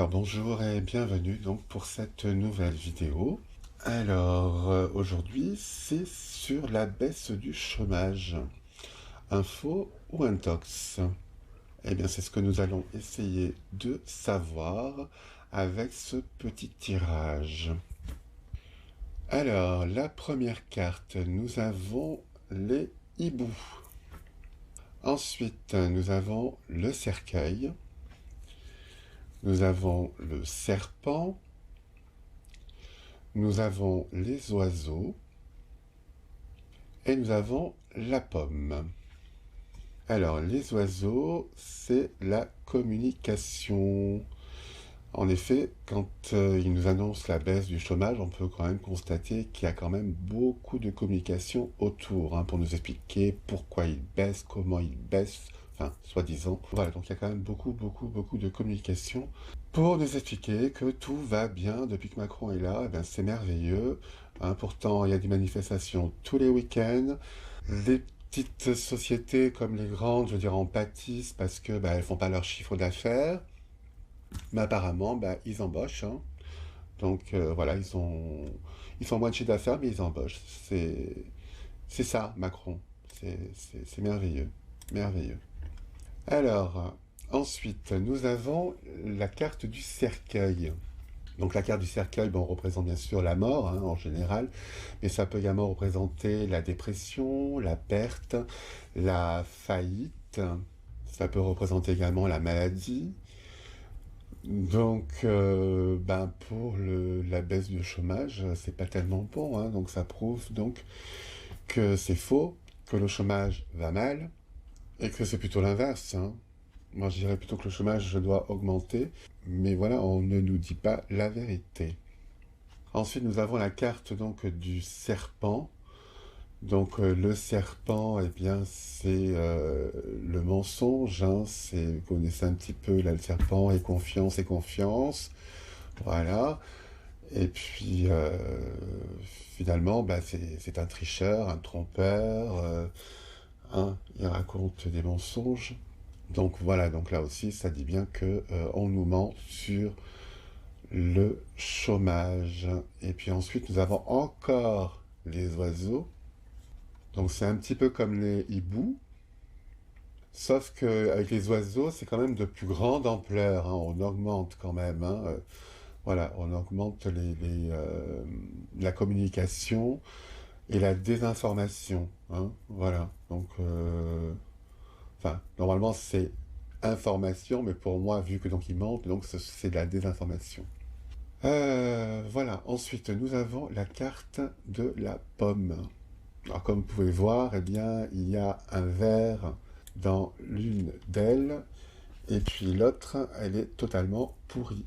Alors bonjour et bienvenue donc pour cette nouvelle vidéo. Aujourd'hui c'est sur la baisse du chômage. Info ou intox? Eh bien c'est ce que nous allons essayer de savoir avec ce petit tirage. Alors la première carte, nous avons les hiboux. Ensuite nous avons le cercueil. Nous avons le serpent. Nous avons les oiseaux et nous avons la pomme. Alors, les oiseaux, c'est la communication. En effet, quand ils nous annoncent la baisse du chômage, on peut quand même constater qu'il y a quand même beaucoup de communication autour pour nous expliquer pourquoi ils baissent, comment ils baissent, enfin, soi-disant. Voilà, donc il y a quand même beaucoup de communication pour nous expliquer que tout va bien depuis que Macron est là. Eh bien, c'est merveilleux. Pourtant, il y a des manifestations tous les week-ends. Les petites sociétés comme les grandes, je veux dire, en pâtissent parce que elles font pas leur chiffre d'affaires. Mais apparemment, ils embauchent. Donc voilà, ils font moins de chiffre d'affaires, mais ils embauchent. C'est ça, Macron. C'est merveilleux. Merveilleux. Alors, ensuite, nous avons la carte du cercueil. Donc la carte du cercueil, représente bien sûr la mort, en général, mais ça peut également représenter la dépression, la perte, la faillite. Ça peut représenter également la maladie. Donc, pour la baisse du chômage, c'est pas tellement bon, donc ça prouve donc que c'est faux, que le chômage va mal, et que c'est plutôt l'inverse. Moi, je dirais plutôt que le chômage doit augmenter, mais voilà, on ne nous dit pas la vérité. Ensuite, nous avons la carte donc du serpent. Donc le serpent, eh bien, c'est le mensonge. Vous connaissez un petit peu là, le serpent et confiance. Voilà. Et puis finalement, c'est un tricheur, un trompeur. Il raconte des mensonges. Donc voilà, donc là aussi, ça dit bien que on nous ment sur le chômage. Et puis ensuite, nous avons encore les oiseaux. Donc c'est un petit peu comme les hiboux, sauf qu'avec les oiseaux, c'est quand même de plus grande ampleur. On augmente quand même. Voilà, on augmente la communication et la désinformation. Voilà, donc, normalement c'est information, mais pour moi, vu que donc il mente, donc c'est de la désinformation. Voilà, ensuite nous avons la carte de la pomme. Alors comme vous pouvez voir, eh bien, il y a un verre dans l'une d'elles, et puis l'autre, elle est totalement pourrie.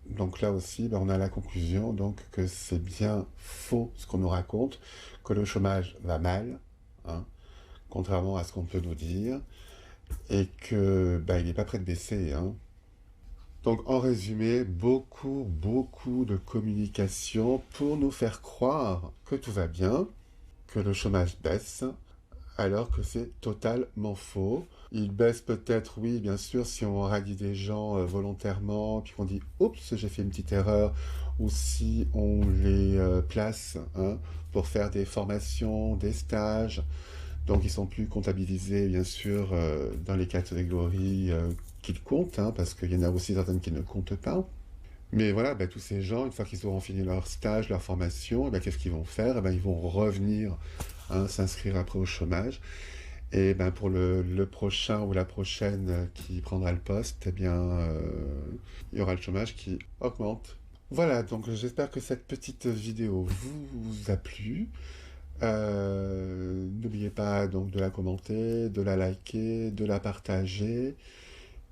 Donc là aussi, on a la conclusion donc, que c'est bien faux ce qu'on nous raconte, que le chômage va mal, contrairement à ce qu'on peut nous dire, et que il n'est pas prêt de baisser. Donc en résumé, beaucoup de communication pour nous faire croire que tout va bien, que le chômage baisse, alors que c'est totalement faux. Il baisse peut-être, oui, bien sûr, si on rallie des gens volontairement, puis qu'on dit « Oups, j'ai fait une petite erreur », ou si on les place pour faire des formations, des stages. Donc ils sont plus comptabilisés, bien sûr, dans les catégories qu'ils comptent, parce qu'il y en a aussi certaines qui ne comptent pas. Mais voilà, tous ces gens, une fois qu'ils auront fini leur stage, leur formation, qu'est-ce qu'ils vont faire? Ils vont revenir s'inscrire après au chômage. Et pour le prochain ou la prochaine qui prendra le poste, il y aura le chômage qui augmente. Voilà, donc j'espère que cette petite vidéo vous a plu. N'oubliez pas donc de la commenter, de la liker, de la partager.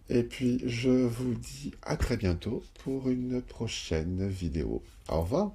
Et puis, je vous dis à très bientôt pour une prochaine vidéo. Au revoir.